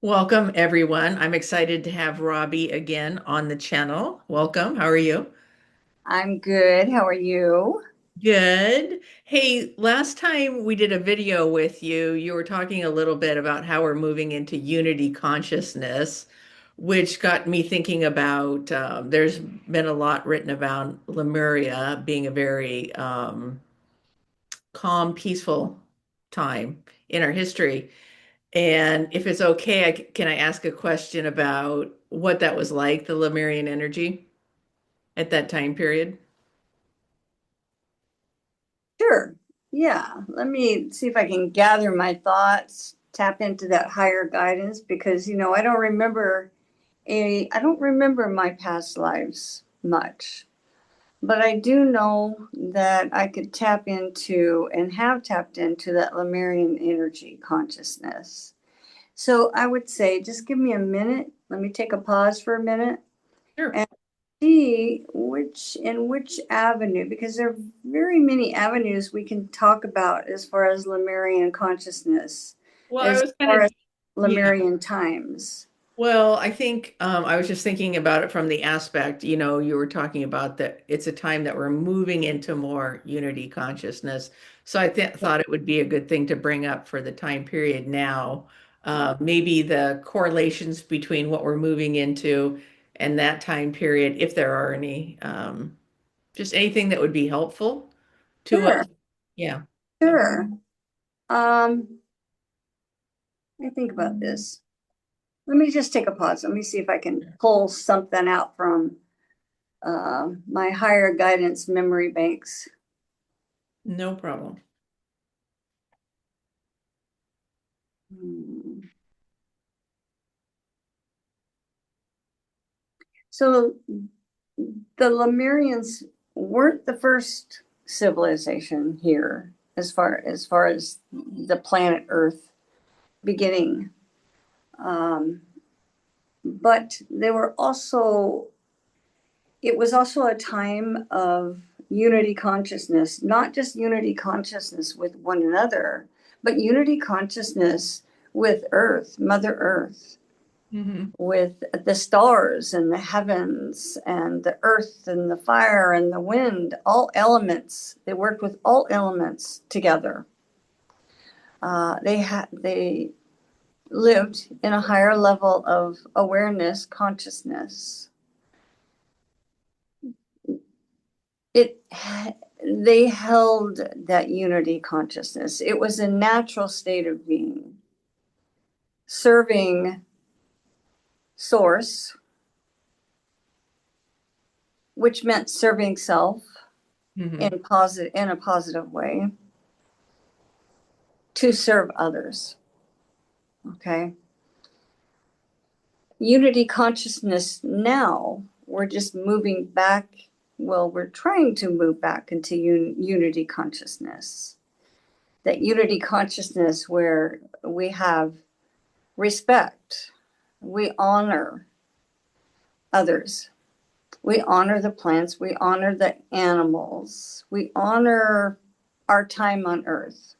Welcome, everyone. I'm excited to have Robbie again on the channel. Welcome. How are you? I'm good. How are you? Good. Hey, last time we did a video with you, you were talking a little bit about how we're moving into unity consciousness, which got me thinking about there's been a lot written about Lemuria being a very calm, peaceful time in our history. And if it's okay, can I ask a question about what that was like, the Lemurian energy at that time period? Sure. Yeah. Let me see if I can gather my thoughts, tap into that higher guidance because I don't remember my past lives much. But I do know that I could tap into and have tapped into that Lemurian energy consciousness. So I would say just give me a minute. Let me take a pause for a minute Sure. and see which avenue, because there are very many avenues we can talk about as far as Lemurian consciousness, Well, I as was kind far of, as yeah. Lemurian times. Well, I think I was just thinking about it from the aspect, you were talking about that it's a time that we're moving into more unity consciousness. So I th thought it would be a good thing to bring up for the time period now. Maybe the correlations between what we're moving into and that time period, if there are any, just anything that would be helpful to Sure, us. Yeah. So, sure. Let me think about this. Let me just take a pause. Let me see if I can pull something out from my higher guidance memory banks. no problem. Hmm. So the Lemurians weren't the first civilization here as far as the planet Earth beginning. Um, but they were also it was also a time of unity consciousness, not just unity consciousness with one another, but unity consciousness with Earth, Mother Earth, Hmm. with the stars and the heavens and the earth and the fire and the wind, all elements. They worked with all elements together. They lived in a higher level of awareness, consciousness. It they held that unity consciousness. It was a natural state of being, serving source, which meant serving self Hmm. in a positive way to serve others. Okay. Unity consciousness now, we're just moving back. Well, we're trying to move back into unity consciousness. That unity consciousness where we have respect, we honor others, we honor the plants, we honor the animals, we honor our time on earth,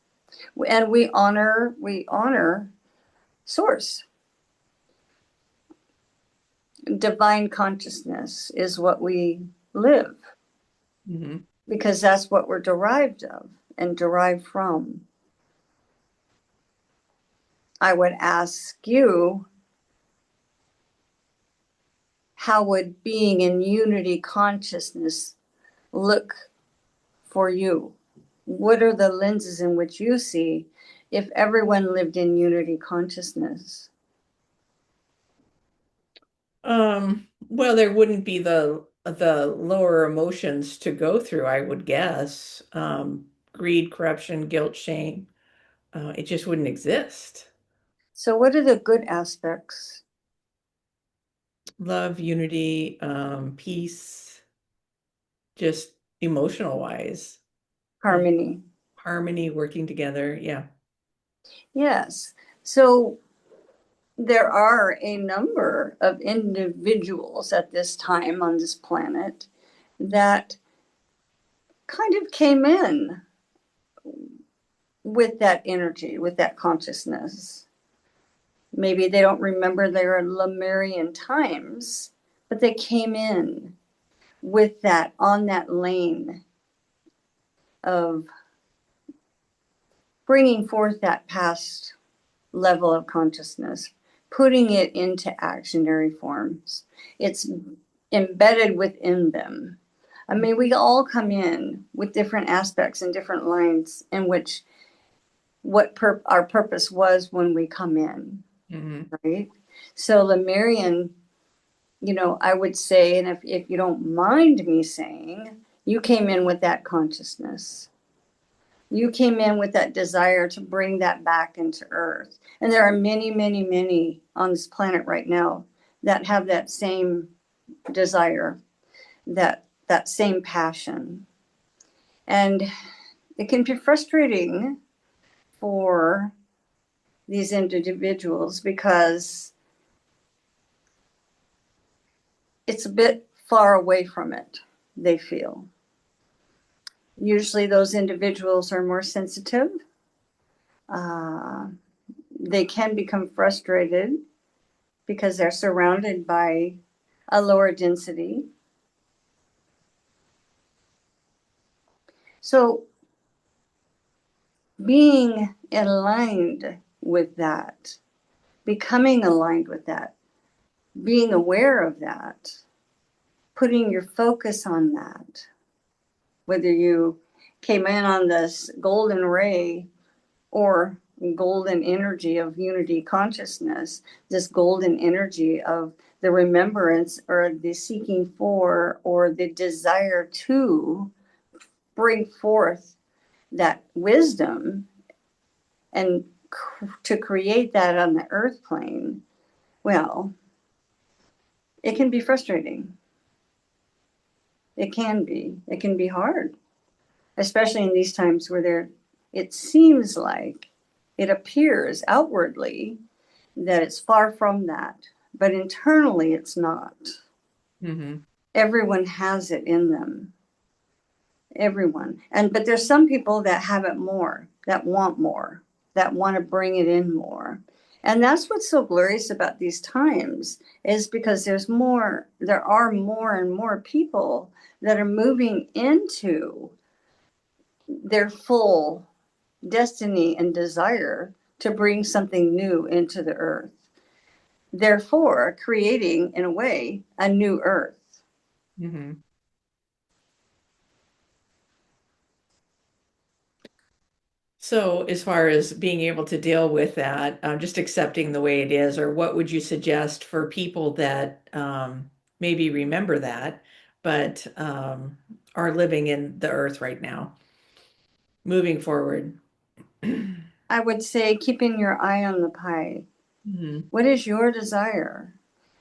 and we honor source. Divine consciousness is what we live Hmm. because that's what we're derived of and derived from. I would ask you, how would being in unity consciousness look for you? What are the lenses in which you see if everyone lived in unity consciousness? Well, there wouldn't be the lower emotions to go through, I would guess. Greed, corruption, guilt, shame. It just wouldn't exist. So, what are the good aspects? Love, unity, peace, just emotional wise, uh, Harmony. harmony, working together. Yeah. Yes. So, there are a number of individuals at this time on this planet that kind of came in with that energy, with that consciousness. Maybe they don't remember their Lemurian times, but they came in with that on that lane of bringing forth that past level of consciousness, putting it into actionary forms. It's embedded within them. I mean, we all come in with different aspects and different lines in which our purpose was when we come in, Hmm. right? So Lemurian, I would say, and if you don't mind me saying, you came in with that consciousness. You came in with that desire to bring that back into earth. And there are many, many, many on this planet right now that have that same desire, that same passion. And it can be frustrating for these individuals because it's a bit far away from it, they feel. Usually, those individuals are more sensitive. Uh, they can become frustrated because they're surrounded by a lower density. So, being aligned with that, becoming aligned with that, being aware of that, putting your focus on that, whether you came in on this golden ray or golden energy of unity consciousness, this golden energy of the remembrance or the seeking for or the desire to bring forth that wisdom and to create that on the earth plane, well, it can be frustrating. It can be. It can be hard, especially in these times where it seems like it appears outwardly that it's far from that, but internally it's not. Hmm. Everyone has it in them. Everyone. But there's some people that have it more, that want to bring it in more. And that's what's so glorious about these times is because there are more and more people that are moving into their full destiny and desire to bring something new into the earth. Therefore, creating, in a way, a new earth. Hmm. So, as far as being able to deal with that, just accepting the way it is, or what would you suggest for people that maybe remember that, but are living in the earth right now, moving forward? I would say keeping your eye on the pie. Hmm. What is your desire?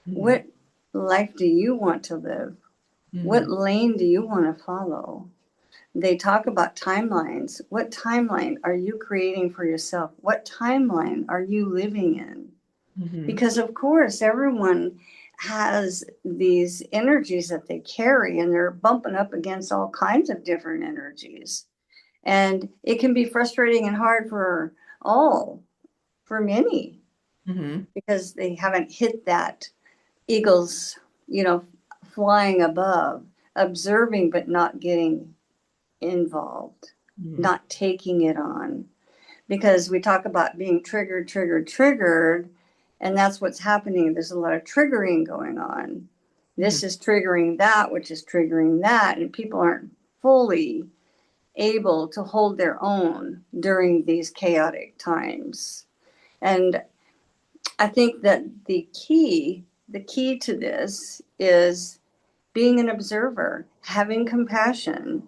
Hmm. What life do you want to live? Hmm. What lane do you want to follow? They talk about timelines. What timeline are you creating for yourself? What timeline are you living in? Hmm. Because, of course, everyone has these energies that they carry, and they're bumping up against all kinds of different energies. And it can be frustrating and hard all, for many, Hmm. because they haven't hit that eagles, you know, flying above, observing but not getting involved, Hmm. not taking it on. Because we talk about being triggered, triggered, triggered, and that's what's happening. There's a lot of triggering going on. Hmm. This is triggering that, which is triggering that, and people aren't fully able to hold their own during these chaotic times. And I think that the key to this is being an observer, having compassion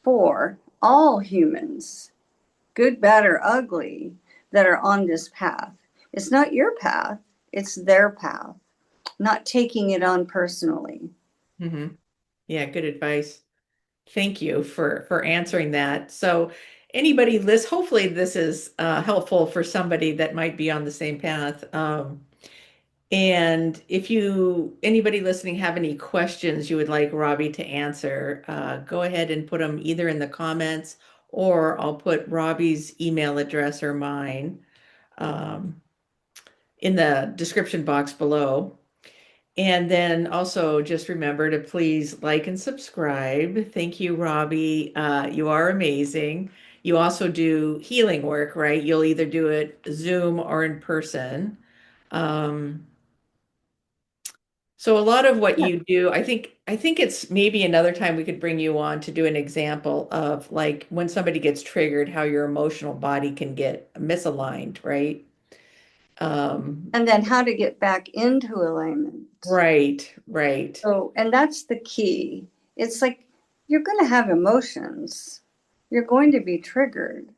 for all humans, good, bad, or ugly, that are on this path. It's not your path, it's their path, not taking it on personally. Hmm. Yeah, good advice. Thank you for answering that. So, anybody list, hopefully this is helpful for somebody that might be on the same path. And if anybody listening have any questions you would like Robbie to answer, go ahead and put them either in the comments or I'll put Robbie's email address or mine um, in the description box below. And then also just remember to please like and subscribe. Thank you, Robbie. You are amazing. You also do healing work, right? You'll either do it Zoom or in person. Um, so a lot of what Yeah. you do, I think it's maybe another time we could bring you on to do an example of like when somebody gets triggered, how your emotional body can get misaligned, right? Um, And then how to get back into alignment. right, right. So, and that's the key. It's like you're going to have emotions. You're going to be triggered.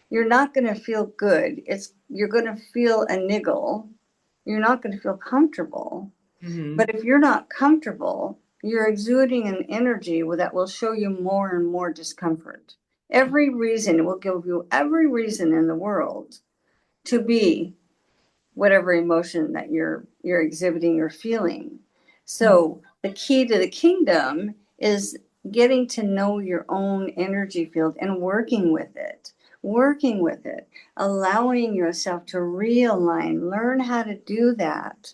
You're not going to feel good. You're going to feel a niggle. You're not going to feel comfortable. Hmm. But if you're not comfortable, you're exuding an energy that will show you more and more discomfort. Every reason, it will give you every reason in the world to be whatever emotion that you're exhibiting or feeling. So the key to the kingdom is getting to know your own energy field and working with it, allowing yourself to realign, learn how to do that.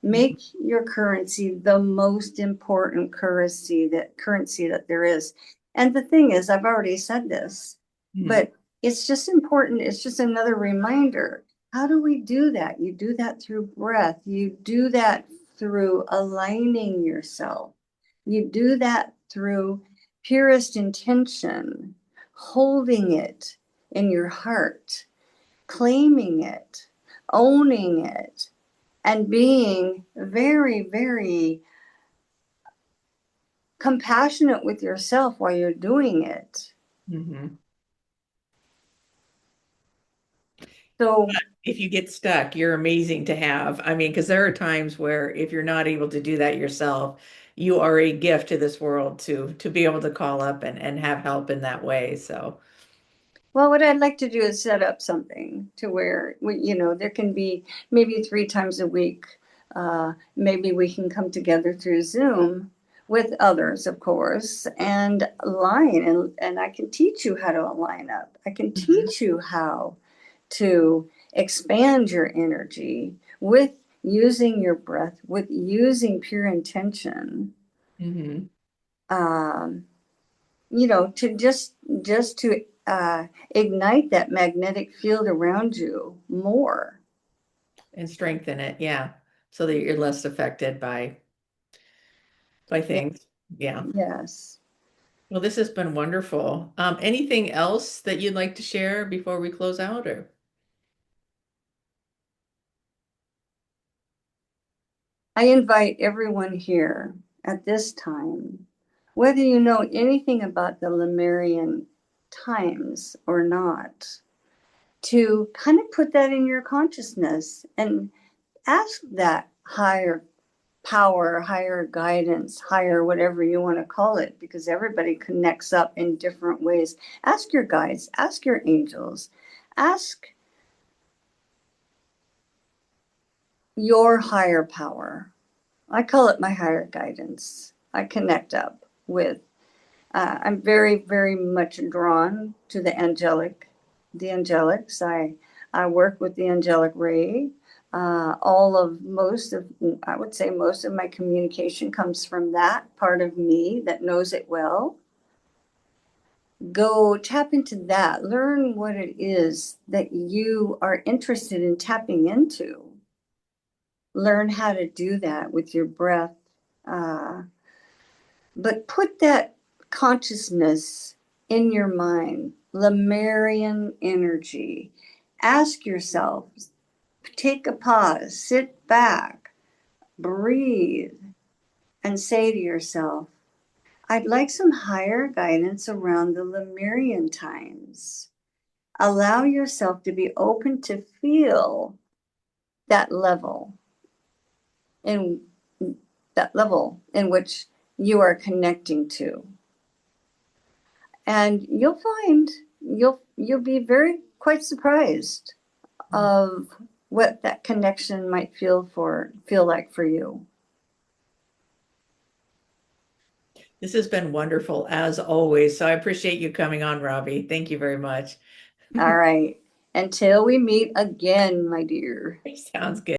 Make your currency the most important currency that there is. And the thing is, I've already said this, Hmm. but it's just important. It's just another reminder. How do we do that? You do that through breath. You do that through aligning yourself. You do that through purest intention, holding it in your heart, claiming it, owning it, and being very, very compassionate with yourself while you're doing it. Hmm. So, If you get stuck, you're amazing to have. I mean, because there are times where if you're not able to do that yourself, you are a gift to this world to be able to call up and have help in that way. So, well, what I'd like to do is set up something to where there can be maybe 3 times a week. Maybe we can come together through Zoom with others, of course, and align, and I can teach you how to align up. I can mhm, teach you how to expand your energy with using your breath, with using pure intention. mhm, Um, to just to ignite that magnetic field around you more. and strengthen it, yeah, so that you're less affected by Yeah, things. Yeah. yes. Well, this has been wonderful. Anything else that you'd like to share before we close out, or? I invite everyone here at this time, whether you know anything about the Lemurian times or not, to kind of put that in your consciousness and ask that higher power, higher guidance, higher whatever you want to call it, because everybody connects up in different ways. Ask your guides, ask your angels, ask your higher power. I call it my higher guidance. I connect up with, I'm very, very much drawn to the angelics. I work with the angelic ray. I would say most of my communication comes from that part of me that knows it well. Go tap into that, learn what it is that you are interested in tapping into. Learn how to do that with your breath. Uh, but put that consciousness in your mind, Lemurian energy. Ask yourself, take a pause, sit back, breathe, and say to yourself, I'd like some higher guidance around the Lemurian times. Allow yourself to be open to feel that level in that level in which you are connecting to. And you'll find you'll be very quite surprised of what that connection might feel like for you. This has been wonderful as always. So I appreciate you coming on, Robbie. Thank you very much. All right. Until we meet again, my dear. Sounds good.